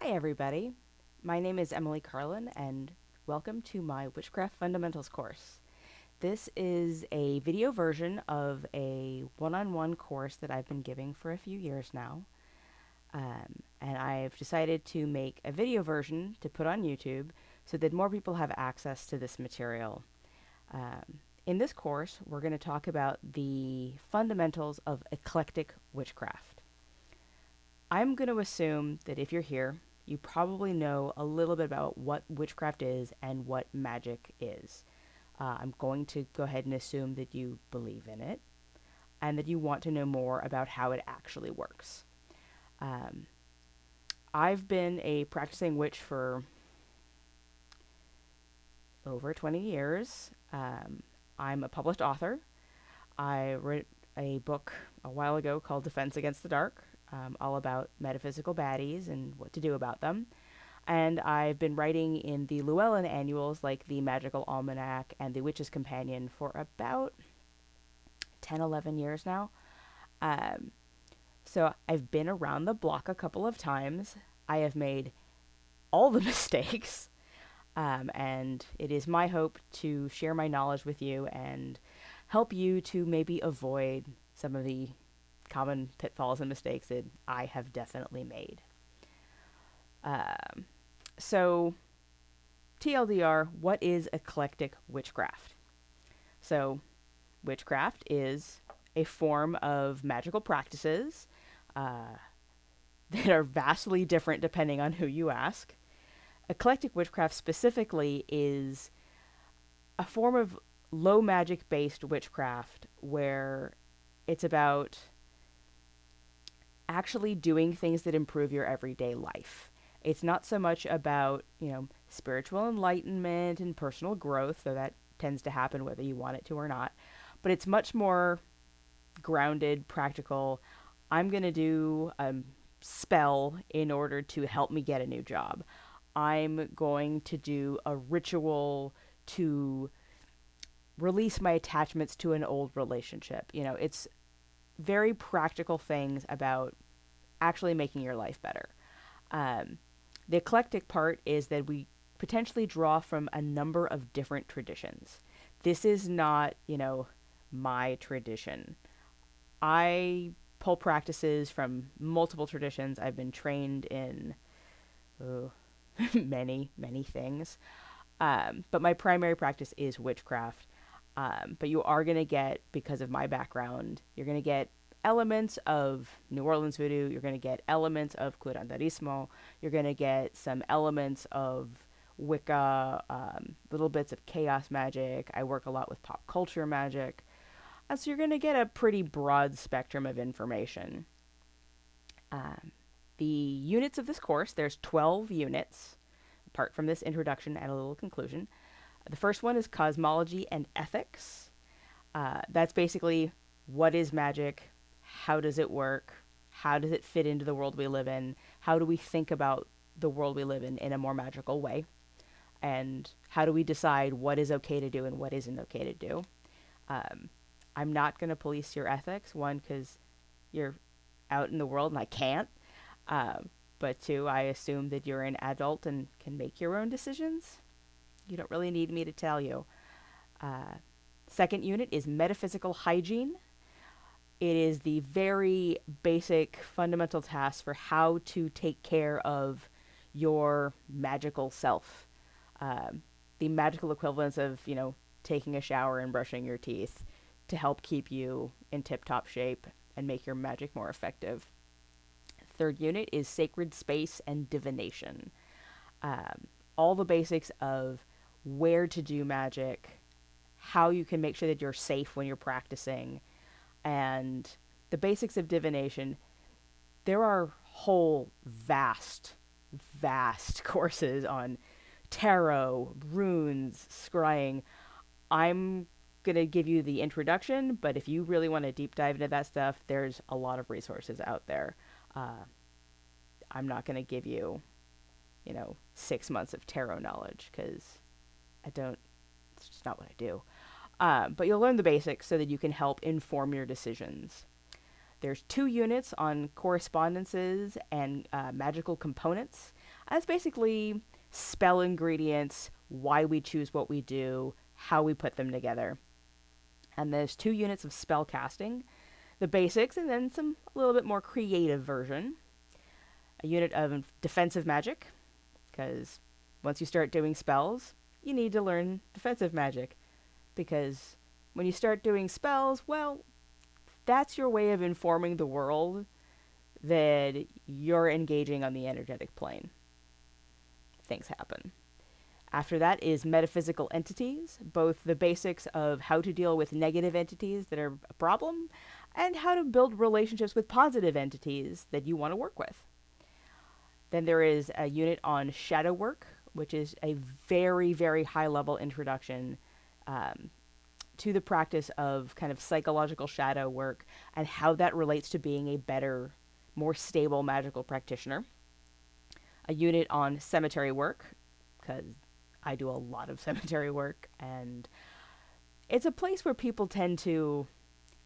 Hi, everybody. My name is Emily Carlin, and welcome to my Witchcraft Fundamentals course. This is a video version of a one-on-one course that I've been giving for a few years now. And I've decided to make a video version to put on YouTube so that more people have access to this material. In this course, we're going to talk about the fundamentals of eclectic witchcraft. I'm going to assume that if you're here, you probably know a little bit about what witchcraft is and what magic is. I'm going to go ahead and assume that you believe in it and that you want to know more about how it actually works. I've been a practicing witch for over 20 years. I'm a published author. I wrote a book a while ago called Defense Against the Dark, all about metaphysical baddies and what to do about them. And I've been writing in the Llewellyn annuals like the Magical Almanac and the Witch's Companion for about 10, 11 years now. So I've been around the block a couple of times. I have made all the mistakes. And it is my hope to share my knowledge with you and help you to maybe avoid some of the common pitfalls and mistakes that I have definitely made. So, TLDR, what is eclectic witchcraft? So, witchcraft is a form of magical practices that are vastly different depending on who you ask. Eclectic witchcraft specifically is a form of low magic based witchcraft where it's about actually doing things that improve your everyday life. It's not so much about, spiritual enlightenment and personal growth, though that tends to happen whether you want it to or not, but it's much more grounded, practical. I'm going to do a spell in order to help me get a new job. I'm going to do a ritual to release my attachments to an old relationship. It's very practical things about actually making your life better. The eclectic part is that we potentially draw from a number of different traditions. This is not, my tradition. I pull practices from multiple traditions. I've been trained in many, many things. But my primary practice is witchcraft. But you are going to get, because of my background, you're going to get elements of New Orleans voodoo. You're going to get elements of curanderismo. You're going to get some elements of Wicca, little bits of chaos magic. I work a lot with pop culture magic. So you're going to get a pretty broad spectrum of information. The units of this course, there's 12 units, apart from this introduction and a little conclusion. The first one is cosmology and ethics. That's basically what is magic, how does it work, how does it fit into the world we live in, how do we think about the world we live in a more magical way, and how do we decide what is okay to do and what isn't okay to do. I'm not going to police your ethics, one, because you're out in the world and I can't, but two, I assume that you're an adult and can make your own decisions. You don't really need me to tell you. Second unit is Metaphysical Hygiene. It is the very basic fundamental task for how to take care of your magical self. The magical equivalence of, taking a shower and brushing your teeth to help keep you in tip-top shape and make your magic more effective. Third unit is Sacred Space and Divination. All the basics of where to do magic, how you can make sure that you're safe when you're practicing, and the basics of divination. There are whole vast courses on tarot, runes, scrying. I'm going to give you the introduction, but if you really want to deep dive into that stuff, there's a lot of resources out there. I'm not going to give you, 6 months of tarot knowledge, because it's just not what I do. But you'll learn the basics so that you can help inform your decisions. There's 2 units on correspondences and magical components. That's basically spell ingredients, why we choose what we do, how we put them together. And there's 2 units of spell casting, the basics, and then some a little bit more creative version. A unit of defensive magic, because once you start doing spells, you need to learn defensive magic. Because when you start doing spells, well, that's your way of informing the world that you're engaging on the energetic plane. Things happen. After that is metaphysical entities, both the basics of how to deal with negative entities that are a problem, and how to build relationships with positive entities that you want to work with. Then there is a unit on shadow work, which is a very, very high-level introduction to the practice of kind of psychological shadow work and how that relates to being a better, more stable magical practitioner. A unit on cemetery work, because I do a lot of cemetery work, and it's a place where people tend to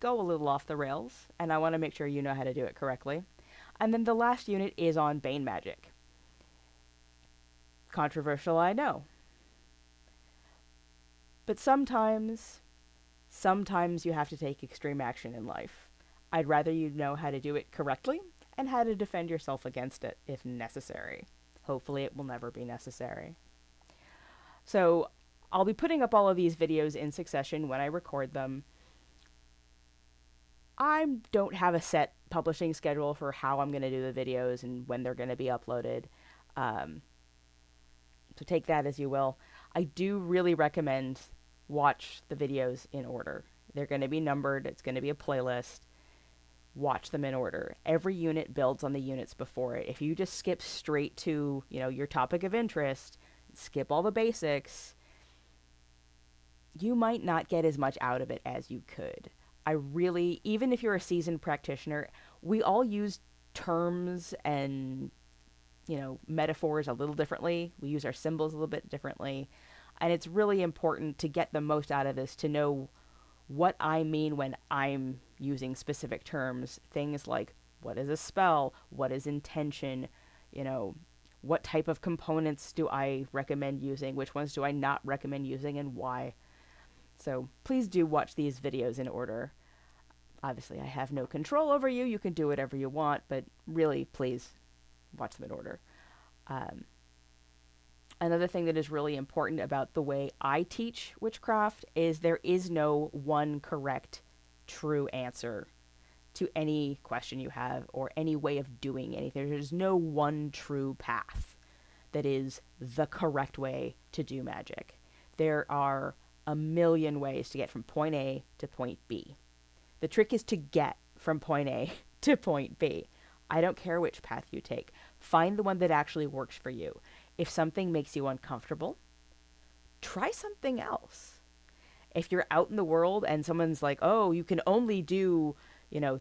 go a little off the rails, and I want to make sure you know how to do it correctly. And then the last unit is on Bane magic. Controversial, I know. But sometimes you have to take extreme action in life. I'd rather you know how to do it correctly and how to defend yourself against it if necessary. Hopefully it will never be necessary. So I'll be putting up all of these videos in succession when I record them. I don't have a set publishing schedule for how I'm going to do the videos and when they're going to be uploaded. So take that as you will. I do really recommend watch the videos in order. They're going to be numbered. It's going to be a playlist. Watch them in order. Every unit builds on the units before it. If you just skip straight to, your topic of interest, skip all the basics, you might not get as much out of it as you could. Even if you're a seasoned practitioner, we all use terms and, metaphors a little differently. We use our symbols a little bit differently. And it's really important to get the most out of this, to know what I mean when I'm using specific terms. Things like, what is a spell? What is intention? What type of components do I recommend using? Which ones do I not recommend using, and why? So please do watch these videos in order. Obviously, I have no control over you. You can do whatever you want, but really, please watch them in order. Another thing that is really important about the way I teach witchcraft is there is no one correct, true answer to any question you have or any way of doing anything. There's no one true path that is the correct way to do magic. There are a million ways to get from point A to point B. The trick is to get from point A to point B. I don't care which path you take. Find the one that actually works for you. If something makes you uncomfortable, try something else. If you're out in the world and someone's like, oh, you can only do,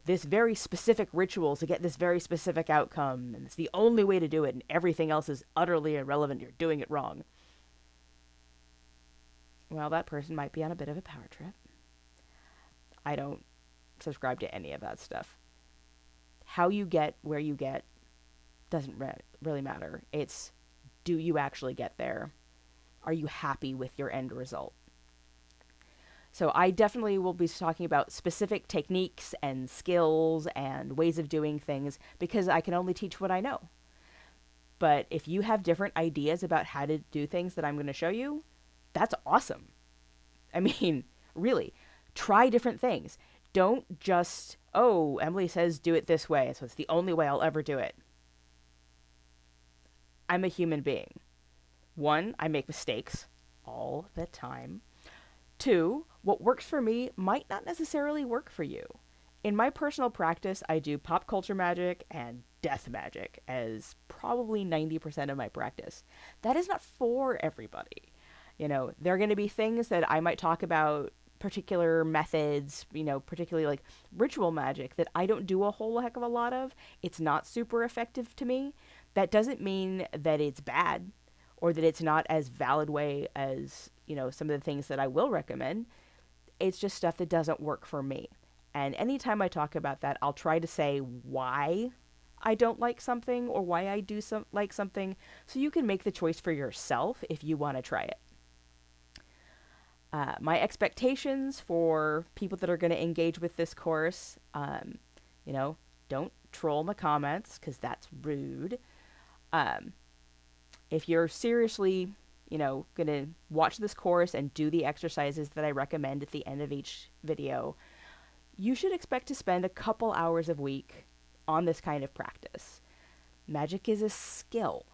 this very specific ritual to get this very specific outcome, and it's the only way to do it, and everything else is utterly irrelevant, you're doing it wrong. Well, that person might be on a bit of a power trip. I don't subscribe to any of that stuff. How you get where you get doesn't really matter. It's, do you actually get there? Are you happy with your end result? So I definitely will be talking about specific techniques and skills and ways of doing things because I can only teach what I know. But if you have different ideas about how to do things that I'm going to show you, that's awesome. I mean, really, try different things. Don't just, oh, Emily says do it this way, so it's the only way I'll ever do it. I'm a human being. 1, I make mistakes all the time. 2, what works for me might not necessarily work for you. In my personal practice, I do pop culture magic and death magic as probably 90% of my practice. That is not for everybody. There are going to be things that I might talk about, particular methods, particularly like ritual magic that I don't do a whole heck of a lot of. It's not super effective to me. That doesn't mean that it's bad or that it's not as valid way as, some of the things that I will recommend. It's just stuff that doesn't work for me. And anytime I talk about that, I'll try to say why I don't like something or why I do like something, so you can make the choice for yourself if you want to try it. My expectations for people that are going to engage with this course, you know, don't troll my comments because that's rude. If you're seriously, you know, going to watch this course and do the exercises that I recommend at the end of each video, you should expect to spend a couple hours a week on this kind of practice. Magic is a skill.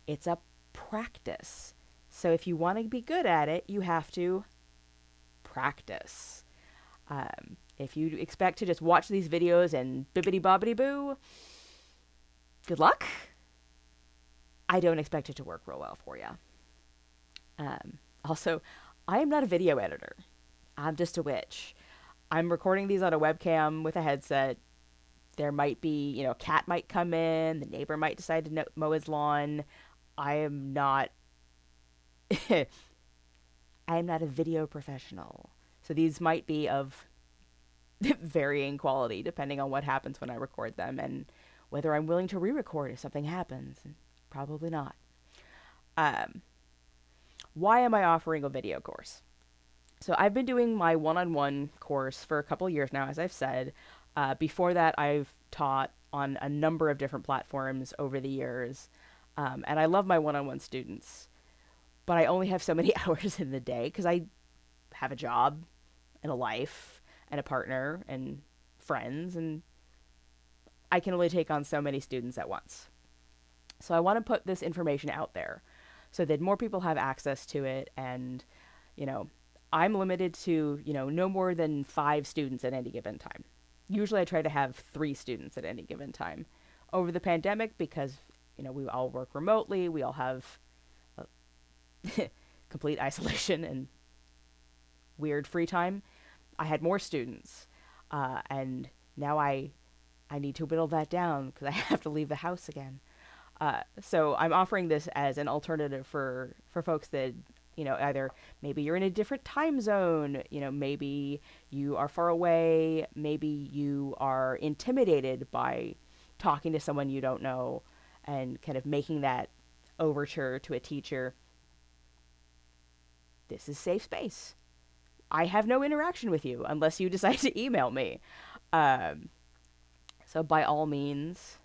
It's a practice. So if you want to be good at it, you have to practice. If you expect to just watch these videos and bibbity bobbity boo, good luck. I don't expect it to work real well for you. Also, I am not a video editor. I'm just a witch. I'm recording these on a webcam with a headset. There might be, you know, a cat might come in, the neighbor might decide to mow his lawn. I am not I am not a video professional. So these might be of varying quality depending on what happens when I record them and whether I'm willing to re-record if something happens. Probably not. Why am I offering a video course? So I've been doing my one-on-one course for a couple years now, as I've said. Before that, I've taught on a number of different platforms over the years. And I love my one-on-one students. But I only have so many hours in the day because I have a job and a life and a partner and friends. And I can only take on so many students at once. So I want to put this information out there so that more people have access to it. And, you know, I'm limited to, you know, no more than 5 students at any given time. Usually I try to have 3 students at any given time. Over the pandemic, because, you know, we all work remotely, we all have complete isolation and weird free time, I had more students. And now I need to whittle that down because I have to leave the house again. So I'm offering this as an alternative for folks that, you know, either maybe you're in a different time zone, you know, maybe you are far away, maybe you are intimidated by talking to someone you don't know and kind of making that overture to a teacher. This is safe space. I have no interaction with you unless you decide to email me. So by all means,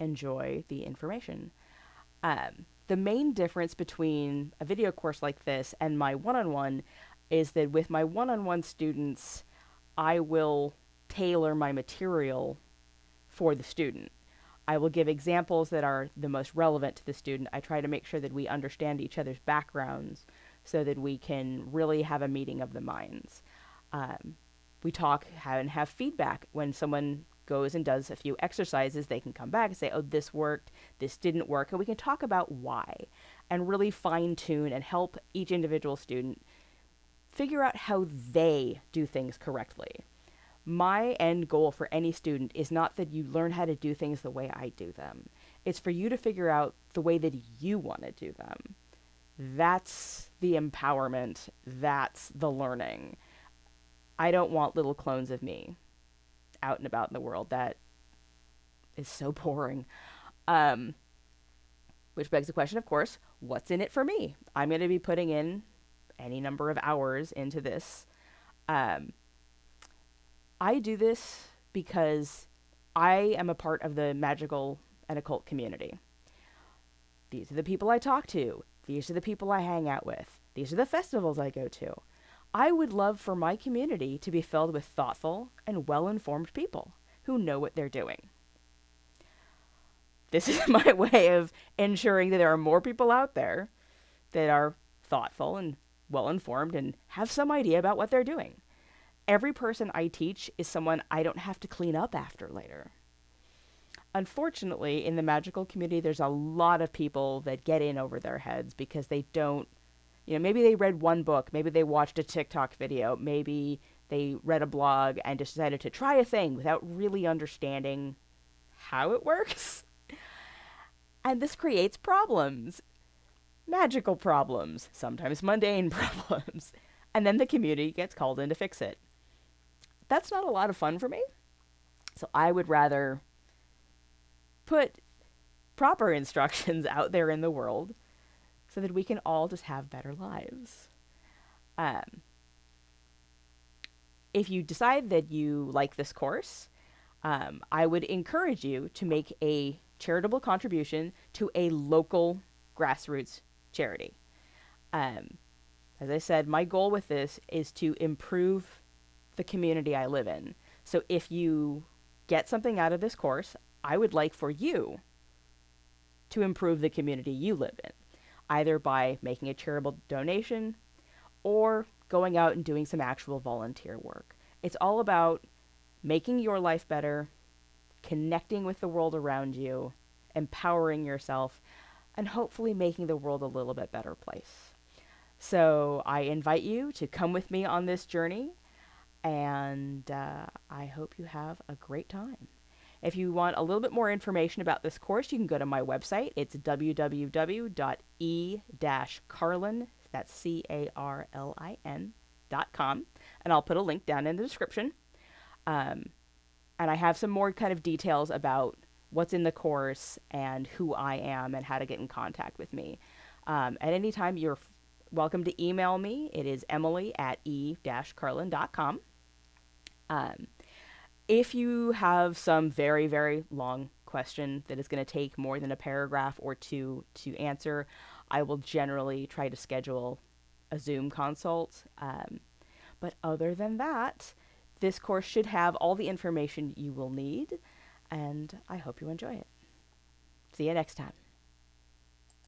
enjoy the information. The main difference between a video course like this and my one-on-one is that with my one-on-one students, I will tailor my material for the student. I will give examples that are the most relevant to the student. I try to make sure that we understand each other's backgrounds so that we can really have a meeting of the minds. We talk and have feedback. When someone goes and does a few exercises, they can come back and say, oh, this worked, this didn't work, and we can talk about why and really fine-tune and help each individual student figure out how they do things correctly. My end goal for any student is not that you learn how to do things the way I do them. It's for you to figure out the way that you want to do them. That's the empowerment. That's the learning. I don't want little clones of me out and about in the world. That is so boring. Which begs the question, of course, what's in it for me? I'm going to be putting in any number of hours into this. I do this because I am a part of the magical and occult community. These are the people I talk to. These are the people I hang out with. These are the festivals I go to. I would love for my community to be filled with thoughtful and well-informed people who know what they're doing. This is my way of ensuring that there are more people out there that are thoughtful and well-informed and have some idea about what they're doing. Every person I teach is someone I don't have to clean up after later. Unfortunately, in the magical community, there's a lot of people that get in over their heads because they don't, you know, maybe they read one book, maybe they watched a TikTok video, maybe they read a blog and decided to try a thing without really understanding how it works. And this creates problems. Magical problems, sometimes mundane problems. And then the community gets called in to fix it. That's not a lot of fun for me. So I would rather put proper instructions out there in the world so that we can all just have better lives. If you decide that you like this course, I would encourage you to make a charitable contribution to a local grassroots charity. As I said, my goal with this is to improve the community I live in. So if you get something out of this course, I would like for you to improve the community you live in, either by making a charitable donation or going out and doing some actual volunteer work. It's all about making your life better, connecting with the world around you, empowering yourself, and hopefully making the world a little bit better place. So I invite you to come with me on this journey, and I hope you have a great time. If you want a little bit more information about this course, you can go to my website. It's www.e-carlin, that's CARLIN.com, and I'll put a link down in the description. And I have some more kind of details about what's in the course and who I am and how to get in contact with me. At any time, you're welcome to email me. It is emily@e-carlin.com. If you have some very, very long question that is going to take more than a paragraph or two to answer, I will generally try to schedule a Zoom consult. But other than that, this course should have all the information you will need, and I hope you enjoy it. See you next time.